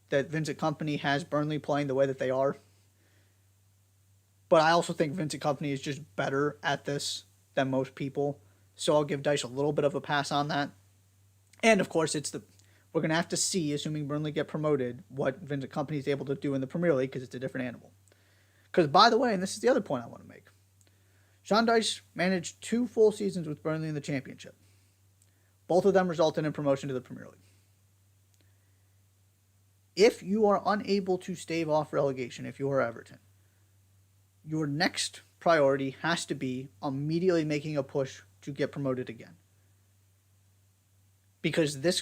that Vincent Kompany has Burnley playing the way that they are. But I also think Vincent Kompany is just better at this than most people. So I'll give Dyche a little bit of a pass on that. And of course, we're going to have to see, assuming Burnley get promoted, what Vincent Kompany is able to do in the Premier League because it's a different animal. Because, by the way, and this is the other point I want to make, Sean Dyche managed 2 full seasons with Burnley in the Championship. Both of them resulted in promotion to the Premier League. If you are unable to stave off relegation, if you are Everton, your next priority has to be immediately making a push to get promoted again. Because this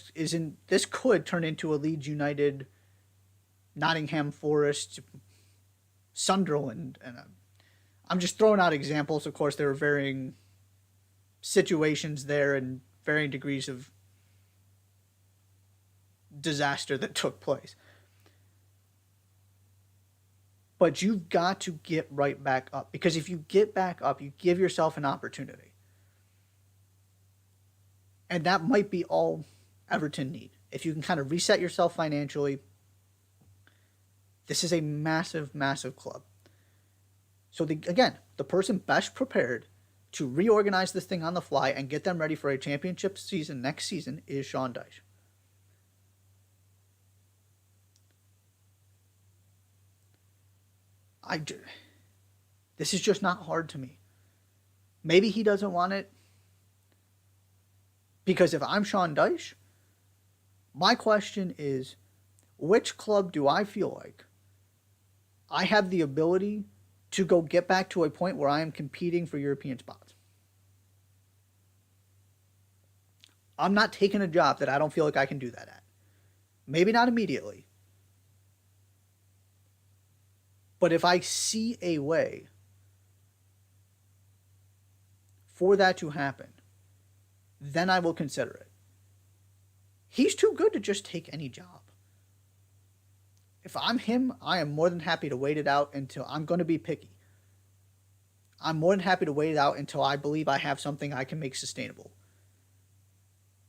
could turn into a Leeds United, Nottingham Forest, Sunderland, and I'm just throwing out examples. Of course, there are varying situations there and varying degrees of disaster that took place. But you've got to get right back up, because if you get back up, you give yourself an opportunity. And that might be all Everton need. If you can kind of reset yourself financially, this is a massive, massive club. So again, the person best prepared to reorganize this thing on the fly and get them ready for a championship season next season is Sean Dyche. This is just not hard to me. Maybe he doesn't want it. Because if I'm Sean Dyche, my question is, which club do I feel like I have the ability to go get back to a point where I am competing for European spots? I'm not taking a job that I don't feel like I can do that at. Maybe not immediately. But if I see a way for that to happen, then I will consider it. He's too good to just take any job. If I'm him, I am more than happy to wait it out until I'm going to be picky. I'm more than happy to wait it out until I believe I have something I can make sustainable.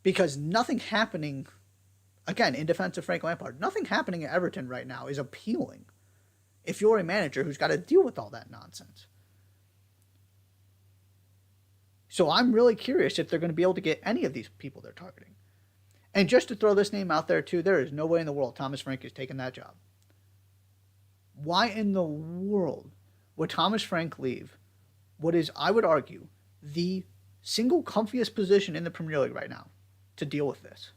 Because nothing happening, again, in defense of Frank Lampard, nothing happening at Everton right now is appealing if you're a manager who's got to deal with all that nonsense. So I'm really curious if they're going to be able to get any of these people they're targeting. And just to throw this name out there too, there is no way in the world Thomas Frank is taking that job. Why in the world would Thomas Frank leave what is, I would argue, the single comfiest position in the Premier League right now to deal with this?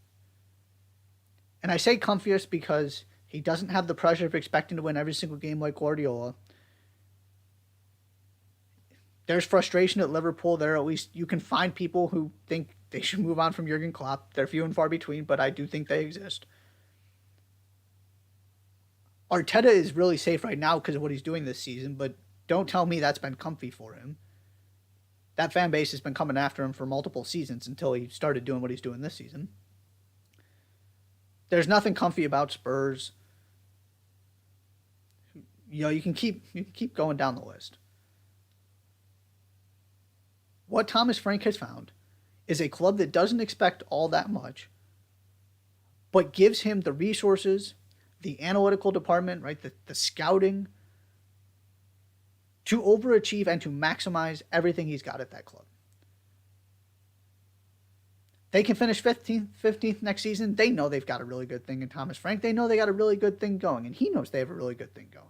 And I say comfiest because he doesn't have the pressure of expecting to win every single game like Guardiola. There's frustration at Liverpool. There, at least you can find people who think they should move on from Jurgen Klopp. They're few and far between, but I do think they exist. Arteta is really safe right now because of what he's doing this season, but don't tell me that's been comfy for him. That fan base has been coming after him for multiple seasons until he started doing what he's doing this season. There's nothing comfy about Spurs. You can keep going down the list. What Thomas Frank has found is a club that doesn't expect all that much, but gives him the resources, the analytical department, right, the scouting to overachieve and to maximize everything he's got at that club. They can finish 15th next season. They know they've got a really good thing in Thomas Frank. They know they got a really good thing going, and he knows they have a really good thing going.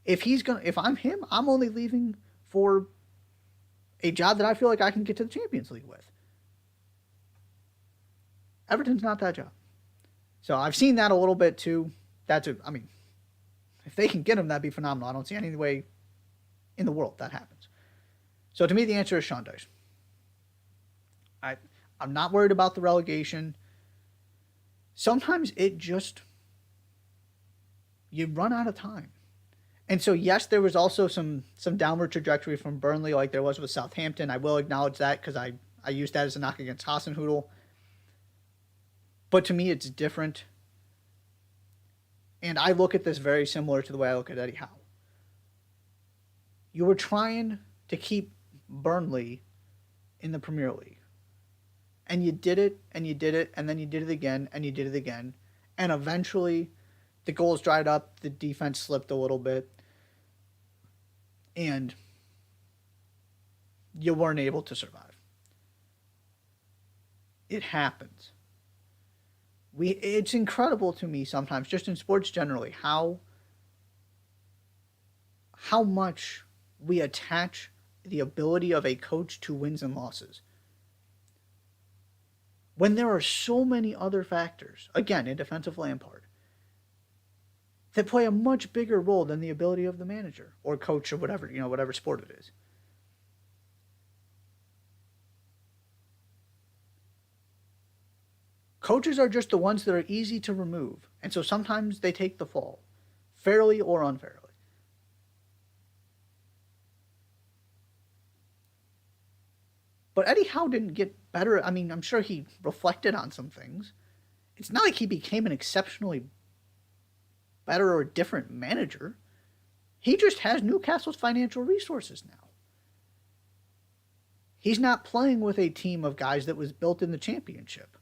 If I'm him, I'm only leaving for a job that I feel like I can get to the Champions League with. Everton's not that job. So I've seen that a little bit too. If they can get him, that'd be phenomenal. I don't see any way in the world that happens. So to me, the answer is Sean Dyche. I'm not worried about the relegation. Sometimes you run out of time. And so, yes, there was also some downward trajectory from Burnley like there was with Southampton. I will acknowledge that because I used that as a knock against Hasenhüttl. But to me, it's different. And I look at this very similar to the way I look at Eddie Howe. You were trying to keep Burnley in the Premier League. And you did it, and you did it, and then you did it again, and you did it again. And eventually, the goals dried up, the defense slipped a little bit, and you weren't able to survive. It happens. It's incredible to me sometimes, just in sports generally, how much we attach the ability of a coach to wins and losses. When there are so many other factors, again, in defensive Lampard, that play a much bigger role than the ability of the manager or coach or whatever sport it is. Coaches are just the ones that are easy to remove, and so sometimes they take the fall, fairly or unfairly. But Eddie Howe didn't get better. I'm sure he reflected on some things. It's not like he became an exceptionally better or different manager. He just has Newcastle's financial resources now. He's not playing with a team of guys that was built in the Championship.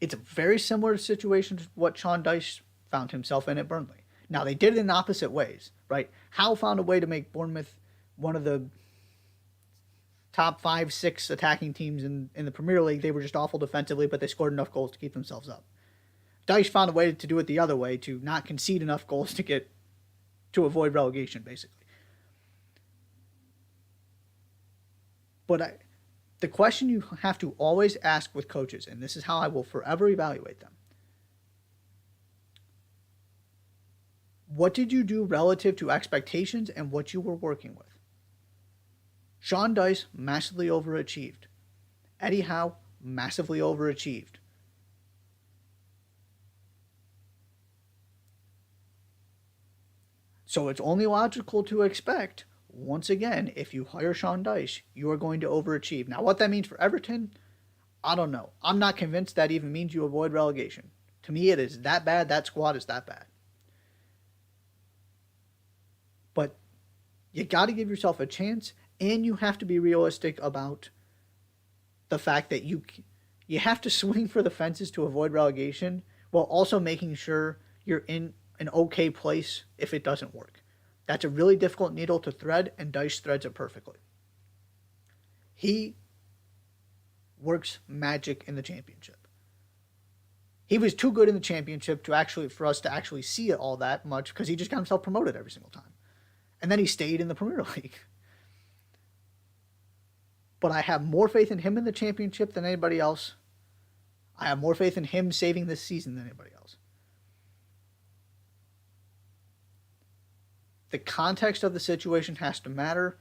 It's a very similar situation to what Sean Dyche found himself in at Burnley. Now, they did it in opposite ways, right? Howe found a way to make Bournemouth one of the top 5, 6 attacking teams in the Premier League. They were just awful defensively, but they scored enough goals to keep themselves up. Dyche found a way to do it the other way, to not concede enough goals to avoid relegation, basically. But the question you have to always ask with coaches, and this is how I will forever evaluate them. What did you do relative to expectations and what you were working with? Sean Dyche massively overachieved. Eddie Howe massively overachieved. So it's only logical to expect, once again, if you hire Sean Dyche, you are going to overachieve. Now, what that means for Everton, I don't know. I'm not convinced that even means you avoid relegation. To me, it is that bad. That squad is that bad. But you got to give yourself a chance, and you have to be realistic about the fact that you have to swing for the fences to avoid relegation while also making sure you're in an okay place if it doesn't work. That's a really difficult needle to thread, and Dyche threads it perfectly. He works magic in the Championship. He was too good in the Championship for us to actually see it all that much because he just got himself promoted every single time. And then he stayed in the Premier League. But I have more faith in him in the Championship than anybody else. I have more faith in him saving this season than anybody else. The context of the situation has to matter.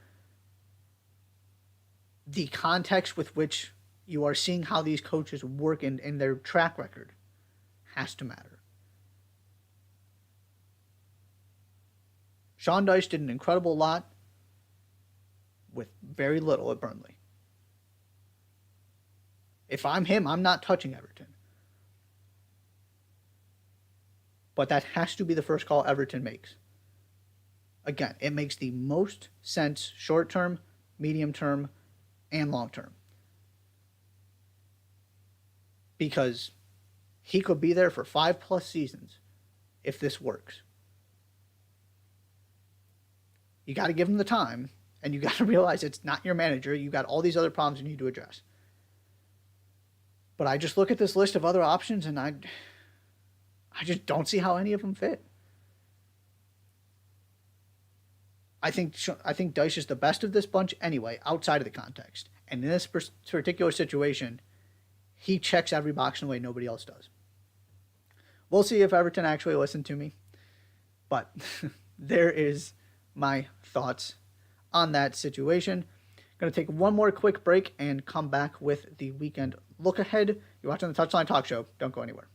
The context with which you are seeing how these coaches work in their track record has to matter. Sean Dyche did an incredible lot with very little at Burnley. If I'm him, I'm not touching Everton. but that has to be the first call Everton makes. Again, it makes the most sense short term, medium term, and long term. Because he could be there for 5+ seasons if this works. You got to give him the time, and you got to realize it's not your manager. You got all these other problems you need to address. But I just look at this list of other options, and I just don't see how any of them fit. I think Dyche is the best of this bunch anyway, outside of the context. And in this particular situation, he checks every box in a way nobody else does. We'll see if Everton actually listen to me. But there is my thoughts on that situation. Going to take one more quick break and come back with the weekend look ahead. You're watching the Touchline Talk Show. Don't go anywhere.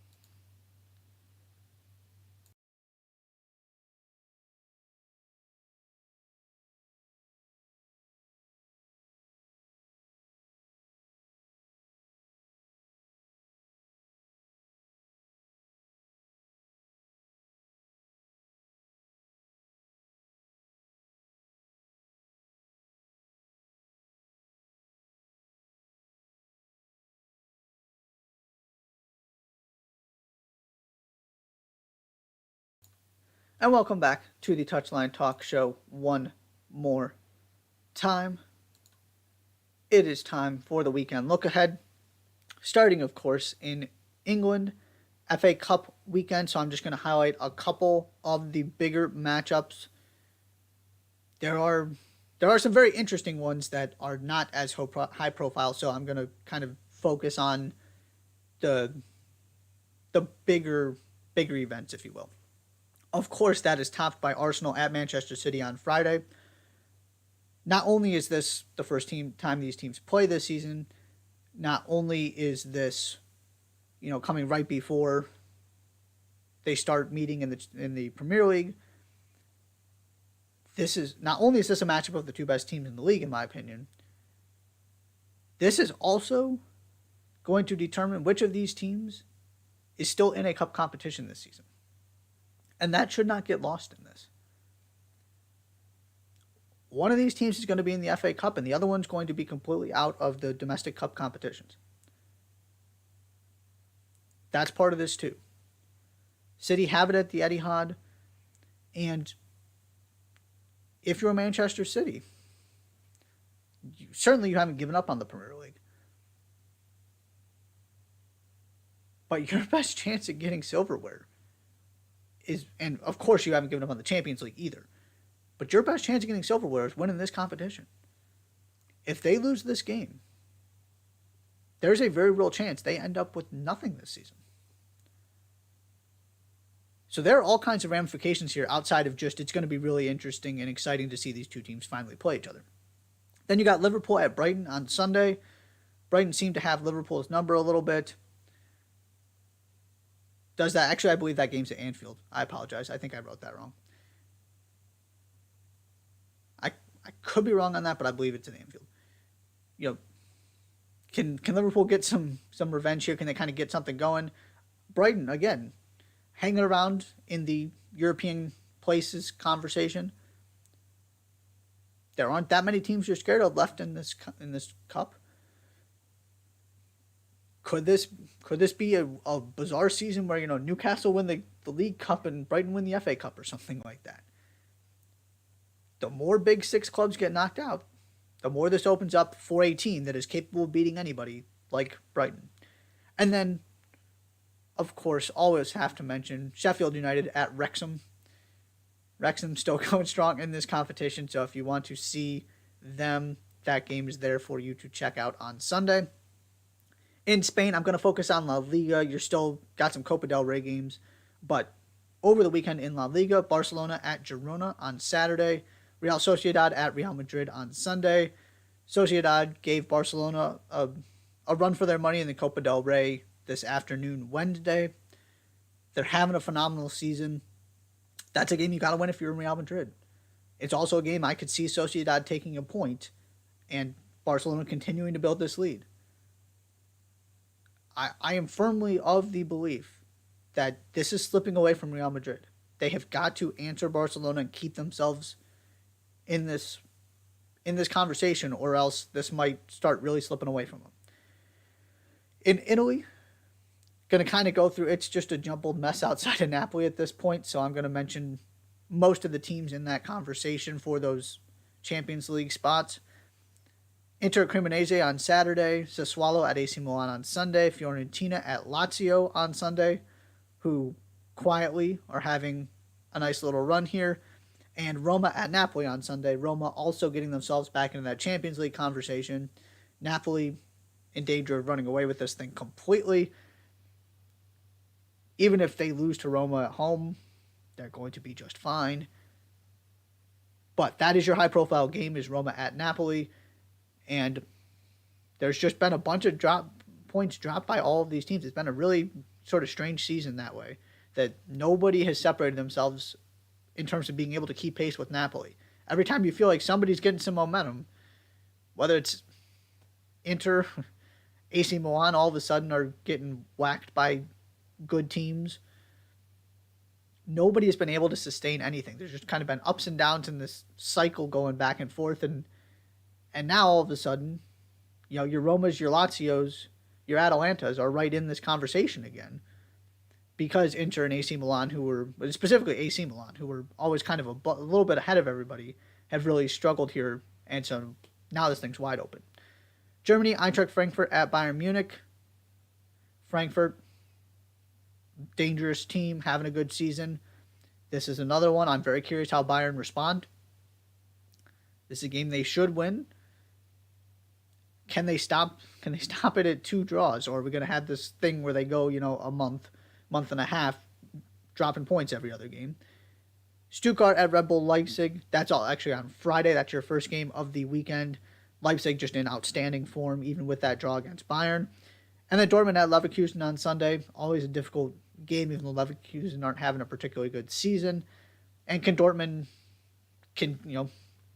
And welcome back to the Touchline Talk Show one more time. It is time for the weekend look ahead. Starting, of course, in England, FA Cup weekend. So I'm just going to highlight a couple of the bigger matchups. There are some very interesting ones that are not as high profile. So I'm going to kind of focus on the bigger events, if you will. Of course, that is topped by Arsenal at Manchester City on Friday. Not only is this the first time these teams play this season, not only is this, coming right before they start meeting in the Premier League. Not only is this a matchup of the two best teams in the league, in my opinion. This is also going to determine which of these teams is still in a cup competition this season. And that should not get lost in this. One of these teams is going to be in the FA Cup, and the other one's going to be completely out of the domestic cup competitions. That's part of this too. City have it at the Etihad, and if you're Manchester City, certainly you haven't given up on the Premier League. But your best chance at getting silverware and of course you haven't given up on the Champions League either, but your best chance of getting silverware is winning this competition. If they lose this game, there's a very real chance they end up with nothing this season. So there are all kinds of ramifications here outside of just it's going to be really interesting and exciting to see these two teams finally play each other. Then you got Liverpool at Brighton on Sunday. Brighton seemed to have Liverpool's number a little bit. Does that? Actually, I believe that game's at Anfield. I apologize. I think I wrote that wrong. I could be wrong on that, but I believe it's at Anfield. Can Liverpool get some revenge here? Can they kind of get something going? Brighton, again, hanging around in the European places conversation. There aren't that many teams you're scared of left in this cup. Could this be a bizarre season where Newcastle win the League Cup and Brighton win the FA Cup or something like that? The more Big Six clubs get knocked out, the more this opens up for a team that is capable of beating anybody like Brighton. And then, of course, always have to mention Sheffield United at Wrexham. Wrexham still going strong in this competition, so if you want to see them, that game is there for you to check out on Sunday. In Spain, I'm going to focus on La Liga. You're still got some Copa del Rey games. But over the weekend in La Liga, Barcelona at Girona on Saturday. Real Sociedad at Real Madrid on Sunday. Sociedad gave Barcelona a run for their money in the Copa del Rey this afternoon, Wednesday. They're having a phenomenal season. That's a game you got to win if you're in Real Madrid. It's also a game I could see Sociedad taking a point and Barcelona continuing to build this lead. I am firmly of the belief that this is slipping away from Real Madrid. They have got to answer Barcelona and keep themselves in this conversation, or else this might start really slipping away from them. In Italy, going to kind of go through, it's just a jumbled mess outside of Napoli at this point, so I'm going to mention most of the teams in that conversation for those Champions League spots. Inter Cremonese on Saturday, Sassuolo at AC Milan on Sunday, Fiorentina at Lazio on Sunday, who quietly are having a nice little run here, and Roma at Napoli on Sunday. Roma also getting themselves back into that Champions League conversation. Napoli in danger of running away with this thing completely. Even if they lose to Roma at home, they're going to be just fine. But that is your high-profile game, is Roma at Napoli. And there's just been a bunch of points dropped by all of these teams. It's been a really sort of strange season that way, that nobody has separated themselves in terms of being able to keep pace with Napoli. Every time you feel like somebody's getting some momentum, whether it's Inter, AC Milan all of a sudden are getting whacked by good teams, nobody has been able to sustain anything. There's just kind of been ups and downs in this cycle going back and forth, and now all of a sudden, your Romas, your Lazios, your Atalantas are right in this conversation again, because Inter and AC Milan, specifically AC Milan, who were always kind of a little bit ahead of everybody, have really struggled here, and so now this thing's wide open. Germany, Eintracht Frankfurt at Bayern Munich. Frankfurt, dangerous team, having a good season. This is another one. I'm very curious how Bayern respond. This is a game they should win. Can they stop it at 2 draws, or are we going to have this thing where they go, a month and a half, dropping points every other game? Stuttgart at Red Bull Leipzig. That's all actually on Friday. That's your first game of the weekend. Leipzig just in outstanding form, even with that draw against Bayern. And then Dortmund at Leverkusen on Sunday. Always a difficult game, even though Leverkusen aren't having a particularly good season. And can Dortmund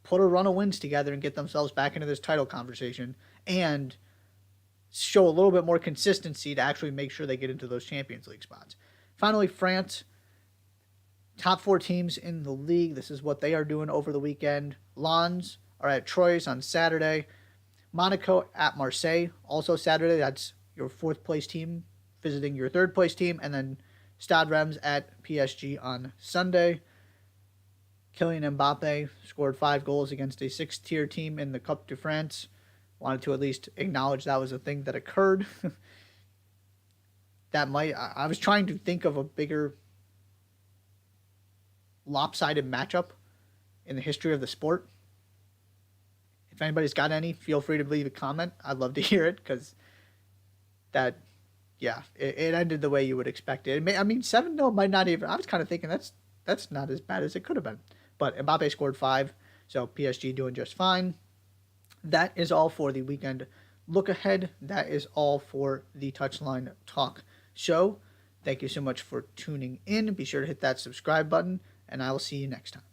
put a run of wins together and get themselves back into this title conversation and show a little bit more consistency to actually make sure they get into those Champions League spots. Finally, France. Top 4 teams in the league. This is what they are doing over the weekend. Lens are at Troyes on Saturday. Monaco at Marseille, also Saturday. That's your 4th place team visiting your 3rd place team. And then Stade Reims at PSG on Sunday. Kylian Mbappe scored 5 goals against a 6th-tier team in the Coupe de France. Wanted to at least acknowledge that was a thing that occurred. I was trying to think of a bigger lopsided matchup in the history of the sport. If anybody's got any, feel free to leave a comment. I'd love to hear it, because it ended the way you would expect it. 7-0 might not even, I was kind of thinking that's not as bad as it could have been. But Mbappe scored 5, so PSG doing just fine. That is all for the weekend look ahead. That is all for the Touchline Talk show. Thank you so much for tuning in. Be sure to hit that subscribe button, and I will see you next time.